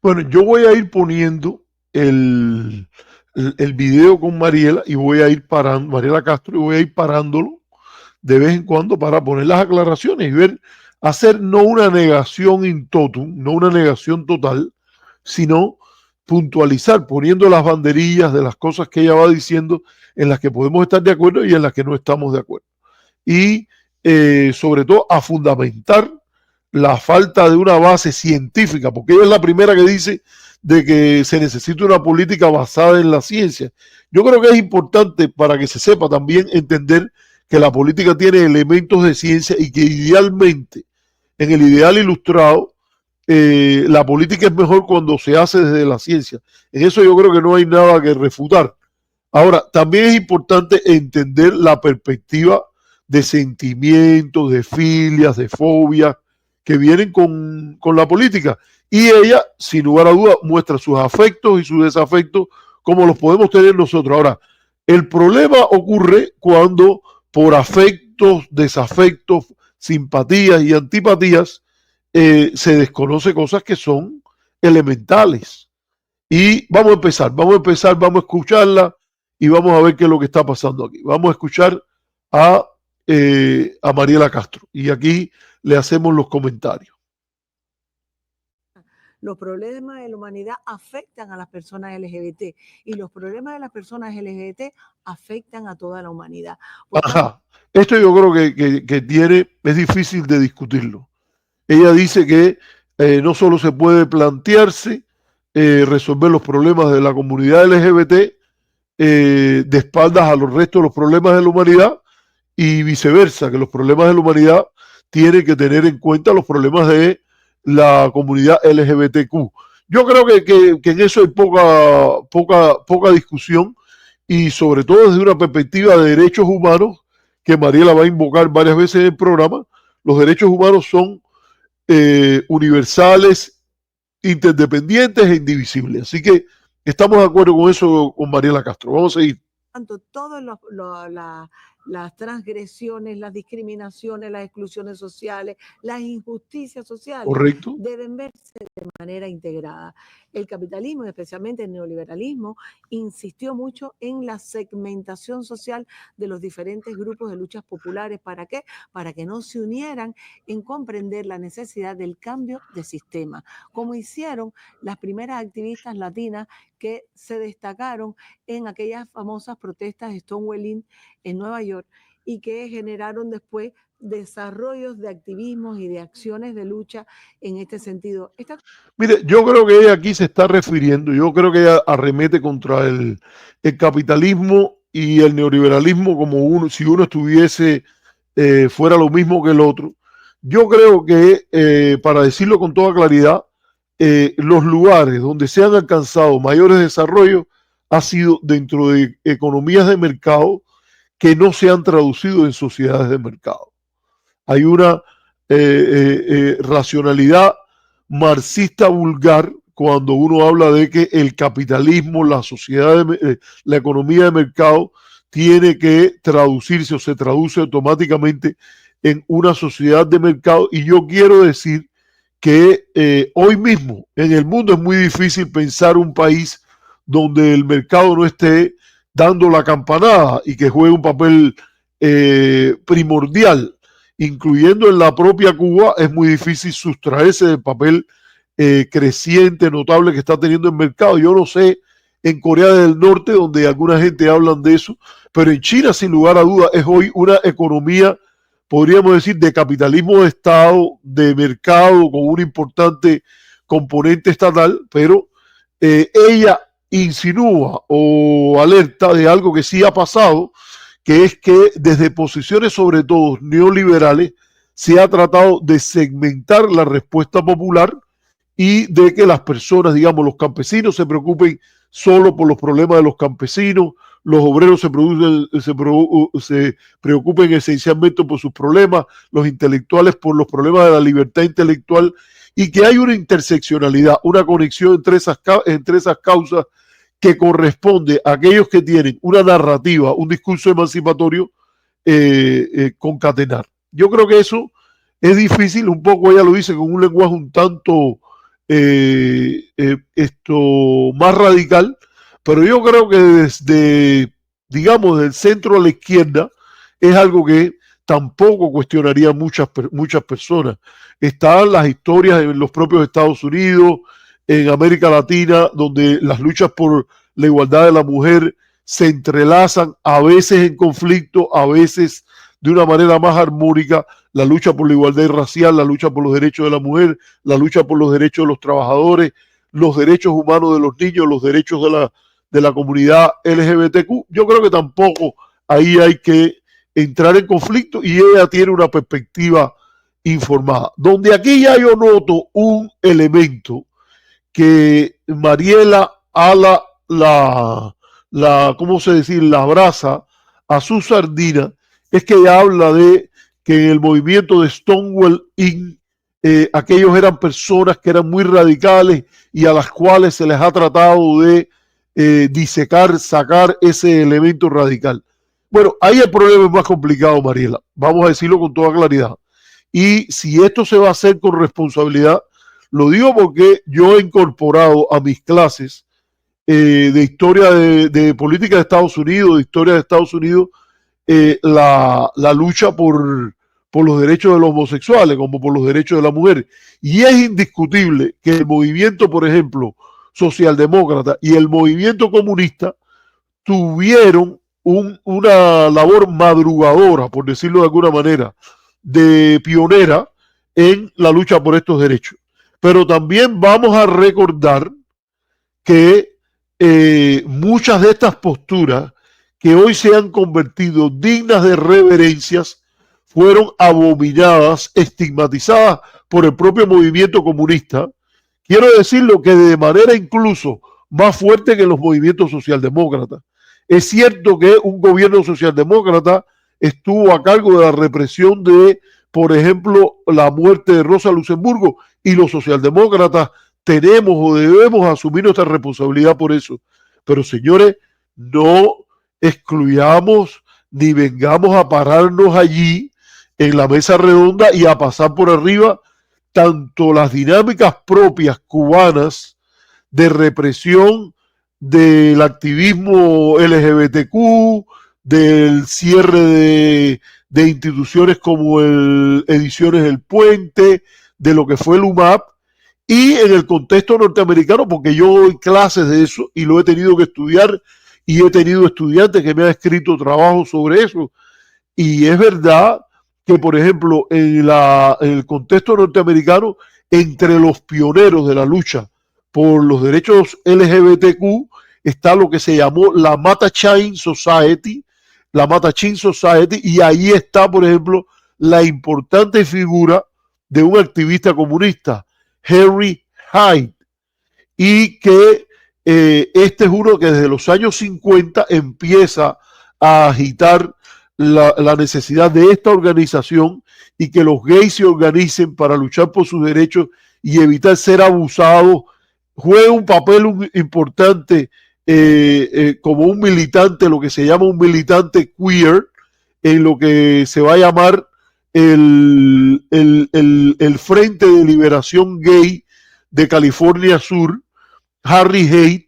Bueno, yo voy a ir poniendo el video con Mariela y voy a ir parando, Mariela Castro, y voy a ir parándolo de vez en cuando para poner las aclaraciones y ver, hacer no una negación in totum, no una negación total, sino puntualizar, poniendo las banderillas de las cosas que ella va diciendo en las que podemos estar de acuerdo y en las que no estamos de acuerdo. Y sobre todo a fundamentar la falta de una base científica, porque ella es la primera que dice de que se necesita una política basada en la ciencia. Yo creo que es importante para que se sepa también entender que la política tiene elementos de ciencia y que idealmente, en el ideal ilustrado, la política es mejor cuando se hace desde la ciencia. En eso yo creo que no hay nada que refutar. Ahora, también es importante entender la perspectiva de sentimientos, de filias, de fobias que vienen con la política. Y ella, sin lugar a dudas, muestra sus afectos y sus desafectos como los podemos tener nosotros. Ahora, el problema ocurre cuando por afectos, desafectos, simpatías y antipatías se desconoce cosas que son elementales. Y vamos a escucharla y vamos a ver qué es lo que está pasando aquí. Vamos a escuchar a Mariela Castro y aquí le hacemos los comentarios. Los problemas de la humanidad afectan a las personas LGBT y los problemas de las personas LGBT afectan a toda la humanidad. Ajá, esto yo creo que tiene, es difícil de discutirlo. Ella dice que no solo se puede plantearse resolver los problemas de la comunidad LGBT de espaldas a los restos de los problemas de la humanidad y viceversa, que los problemas de la humanidad tienen que tener en cuenta los problemas de la comunidad LGBTQ. Yo creo que en eso hay poca discusión y sobre todo desde una perspectiva de derechos humanos, que Mariela va a invocar varias veces en el programa. Los derechos humanos son universales, interdependientes e indivisibles. Así que estamos de acuerdo con eso con Mariela Castro. Vamos a seguir. Todas las transgresiones, las discriminaciones, las exclusiones sociales, las injusticias sociales, correcto, deben verse de manera integrada. El capitalismo, especialmente el neoliberalismo, insistió mucho en la segmentación social de los diferentes grupos de luchas populares. ¿Para qué? Para que no se unieran en comprender la necesidad del cambio de sistema, como hicieron las primeras activistas latinas que se destacaron en aquellas famosas protestas de Stonewall en Nueva York y que generaron después desarrollos de activismos y de acciones de lucha en este sentido. Mire, yo creo que ella aquí se está refiriendo, yo creo que ella arremete contra el capitalismo y el neoliberalismo como uno, si uno estuviese fuera lo mismo que el otro. Yo creo que, para decirlo con toda claridad, los lugares donde se han alcanzado mayores desarrollos ha sido dentro de economías de mercado que no se han traducido en sociedades de mercado. Hay una racionalidad marxista vulgar cuando uno habla de que el capitalismo, la sociedad, la economía de mercado tiene que traducirse o se traduce automáticamente en una sociedad de mercado. Y yo quiero decir que hoy mismo en el mundo es muy difícil pensar un país donde el mercado no esté dando la campanada y que juegue un papel primordial, incluyendo en la propia Cuba. Es muy difícil sustraerse del papel creciente, notable que está teniendo el mercado. Yo no sé en Corea del Norte, donde alguna gente hablan de eso, pero en China, sin lugar a dudas, es hoy una economía, podríamos decir, de capitalismo de Estado, de mercado, con un importante componente estatal, pero ella insinúa o alerta de algo que sí ha pasado, que es que desde posiciones sobre todo neoliberales se ha tratado de segmentar la respuesta popular y de que las personas, digamos, los campesinos se preocupen solo por los problemas de los campesinos, los obreros se preocupen esencialmente por sus problemas, los intelectuales por los problemas de la libertad intelectual, y que hay una interseccionalidad, una conexión entre esas causas que corresponde a aquellos que tienen una narrativa, un discurso emancipatorio, concatenar. Yo creo que eso es difícil, un poco ella lo dice con un lenguaje un tanto esto más radical, pero yo creo que desde, digamos, del centro a la izquierda es algo que tampoco cuestionaría muchas personas. Están las historias en los propios Estados Unidos, en América Latina, donde las luchas por la igualdad de la mujer se entrelazan, a veces en conflicto, a veces de una manera más armónica, la lucha por la igualdad racial, la lucha por los derechos de la mujer, la lucha por los derechos de los trabajadores, los derechos humanos de los niños, los derechos de la comunidad LGBTQ. Yo creo que tampoco ahí hay que entrar en conflicto y ella tiene una perspectiva informada. Donde aquí ya yo noto un elemento que Mariela ala ¿cómo se dice? La brasa a su sardina, es que ella habla de que en el movimiento de Stonewall Inn, aquellos eran personas que eran muy radicales y a las cuales se les ha tratado de disecar, sacar ese elemento radical. Bueno, ahí el problema es más complicado, Mariela. Vamos a decirlo con toda claridad. Y si esto se va a hacer con responsabilidad, lo digo porque yo he incorporado a mis clases de historia de política de Estados Unidos, de historia de Estados Unidos, la lucha por los derechos de los homosexuales, como por los derechos de la mujer. Y es indiscutible que el movimiento, por ejemplo, socialdemócrata y el movimiento comunista tuvieron una labor madrugadora, por decirlo de alguna manera, de pionera en la lucha por estos derechos. Pero también vamos a recordar que muchas de estas posturas que hoy se han convertido dignas de reverencias fueron abominadas, estigmatizadas por el propio movimiento comunista. Quiero decirlo que de manera incluso más fuerte que los movimientos socialdemócratas. Es cierto que un gobierno socialdemócrata estuvo a cargo de la represión de, por ejemplo, la muerte de Rosa Luxemburgo, y los socialdemócratas tenemos o debemos asumir nuestra responsabilidad por eso. Pero señores, no excluyamos ni vengamos a pararnos allí en la mesa redonda y a pasar por arriba tanto las dinámicas propias cubanas de represión del activismo LGBTQ, del cierre de instituciones como Ediciones El Puente, de lo que fue el UMAP, y en el contexto norteamericano, porque yo doy clases de eso y lo he tenido que estudiar y he tenido estudiantes que me han escrito trabajos sobre eso. Y es verdad que, por ejemplo, en el contexto norteamericano, entre los pioneros de la lucha por los derechos LGBTQ está lo que se llamó la Mattachine Society, y ahí está, por ejemplo, la importante figura de un activista comunista, Harry Hyde, y que este es uno que desde los años 50 empieza a agitar la necesidad de esta organización y que los gays se organicen para luchar por sus derechos y evitar ser abusados. Juega un papel importante como un militante, lo que se llama un militante queer, en lo que se va a llamar el Frente de Liberación Gay de California Sur, Harry Haight,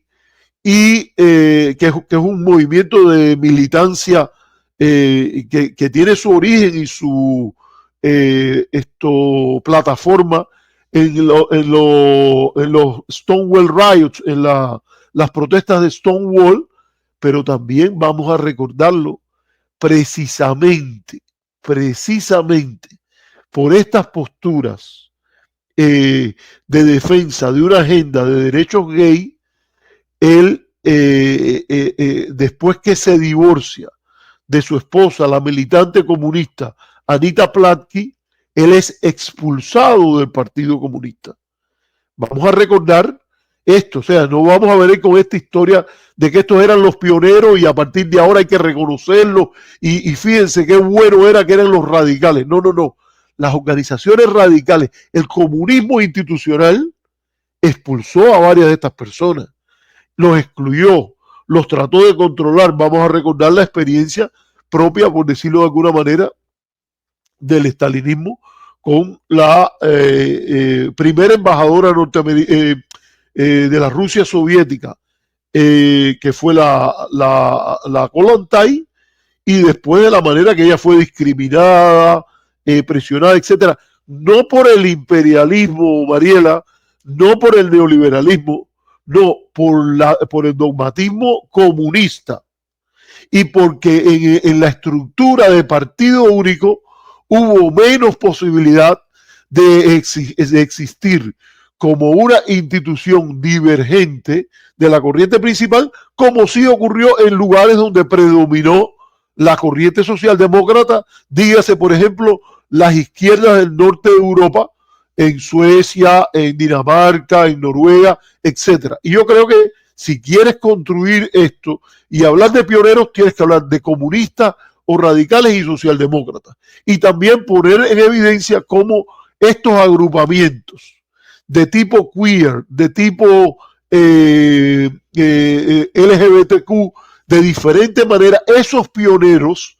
y que es un movimiento de militancia que tiene su origen y su plataforma en los Stonewall Riots, en las protestas de Stonewall, pero también vamos a recordarlo precisamente por estas posturas de defensa de una agenda de derechos gay, él después que se divorcia de su esposa, la militante comunista Anita Platky, él es expulsado del Partido Comunista. Vamos a recordar esto, o sea, no vamos a ver con esta historia de que estos eran los pioneros y a partir de ahora hay que reconocerlos y fíjense qué bueno era que eran los radicales. No. Las organizaciones radicales, el comunismo institucional expulsó a varias de estas personas, los excluyó, los trató de controlar. Vamos a recordar la experiencia propia, por decirlo de alguna manera, del estalinismo con la primera embajadora de la Rusia soviética, que fue la Kollontai, y después de la manera que ella fue discriminada, presionada, etcétera, no por el imperialismo, Mariela, no por el neoliberalismo, no, por el dogmatismo comunista, y porque en la estructura de partido único hubo menos posibilidad de existir como una institución divergente de la corriente principal, como sí ocurrió en lugares donde predominó la corriente socialdemócrata, dígase, por ejemplo, las izquierdas del norte de Europa, en Suecia, en Dinamarca, en Noruega, etcétera. Y yo creo que si quieres construir esto y hablar de pioneros, tienes que hablar de comunistas o radicales y socialdemócratas. Y también poner en evidencia cómo estos agrupamientos de tipo queer, de tipo LGBTQ, de diferente manera, esos pioneros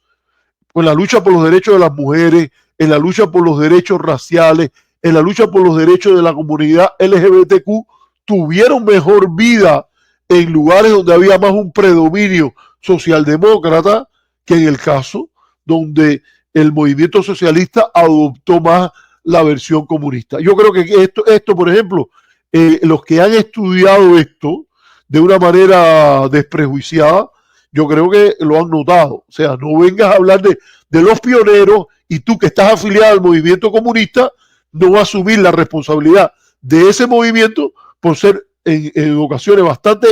en la lucha por los derechos de las mujeres, en la lucha por los derechos raciales, en la lucha por los derechos de la comunidad LGBTQ, tuvieron mejor vida en lugares donde había más un predominio socialdemócrata que en el caso donde el movimiento socialista adoptó más la versión comunista. Yo creo que esto por ejemplo, los que han estudiado esto de una manera desprejuiciada, yo creo que lo han notado. O sea, no vengas a hablar de los pioneros y tú que estás afiliado al movimiento comunista, no vas a asumir la responsabilidad de ese movimiento por ser en ocasiones bastante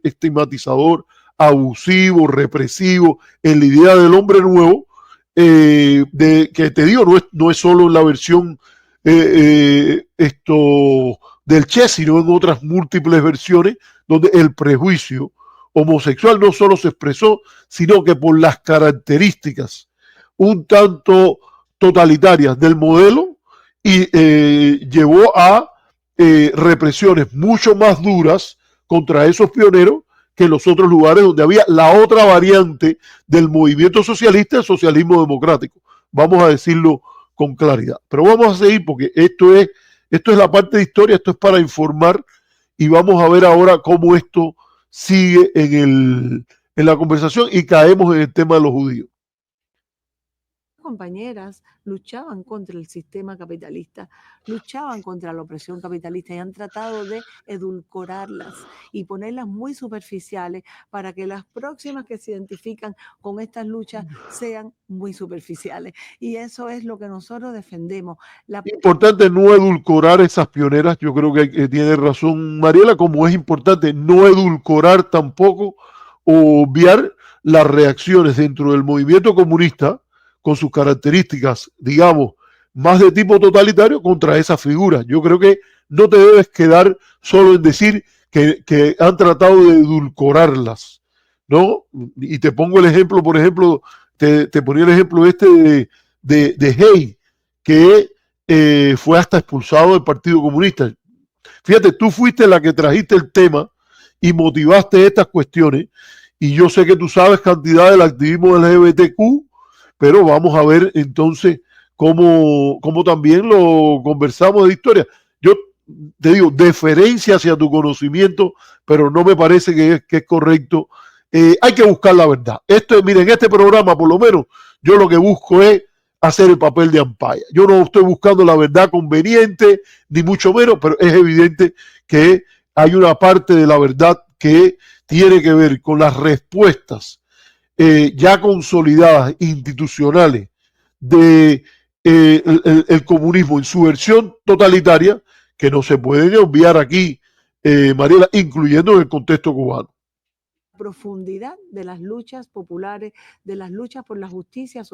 estigmatizador, abusivo, represivo, en la idea del hombre nuevo, que te digo, no es solo en la versión del Che, sino en otras múltiples versiones donde el prejuicio homosexual no solo se expresó, sino que por las características un tanto totalitarias del modelo y llevó a represiones mucho más duras contra esos pioneros que en los otros lugares donde había la otra variante del movimiento socialista, el socialismo democrático. Vamos a decirlo con claridad. Pero vamos a seguir porque esto es la parte de historia, esto es para informar y vamos a ver ahora cómo esto sigue en la conversación y caemos en el tema de los judíos. Compañeras luchaban contra el sistema capitalista, luchaban contra la opresión capitalista y han tratado de edulcorarlas y ponerlas muy superficiales para que las próximas que se identifican con estas luchas sean muy superficiales. Y eso es lo que nosotros defendemos. Importante no edulcorar esas pioneras, yo creo que tiene razón Mariela, como es importante no edulcorar tampoco o obviar las reacciones dentro del movimiento comunista con sus características, digamos, más de tipo totalitario contra esas figuras. Yo creo que no te debes quedar solo en decir que han tratado de edulcorarlas, ¿no? Y te pongo el ejemplo, por ejemplo, te ponía el ejemplo de Hey, que fue hasta expulsado del Partido Comunista. Fíjate, tú fuiste la que trajiste el tema y motivaste estas cuestiones, y yo sé que tú sabes cantidad del activismo LGBTQ, pero vamos a ver entonces cómo también lo conversamos de historia. Yo te digo, deferencia hacia tu conocimiento, pero no me parece que es correcto. Hay que buscar la verdad. Miren, en este programa, por lo menos, yo lo que busco es hacer el papel de ampaya. Yo no estoy buscando la verdad conveniente, ni mucho menos, pero es evidente que hay una parte de la verdad que tiene que ver con las respuestas ya consolidadas, institucionales, de el comunismo en su versión totalitaria, que no se pueden obviar aquí, Mariela, incluyendo en el contexto cubano. Profundidad de las luchas populares, de las luchas por la justicia social.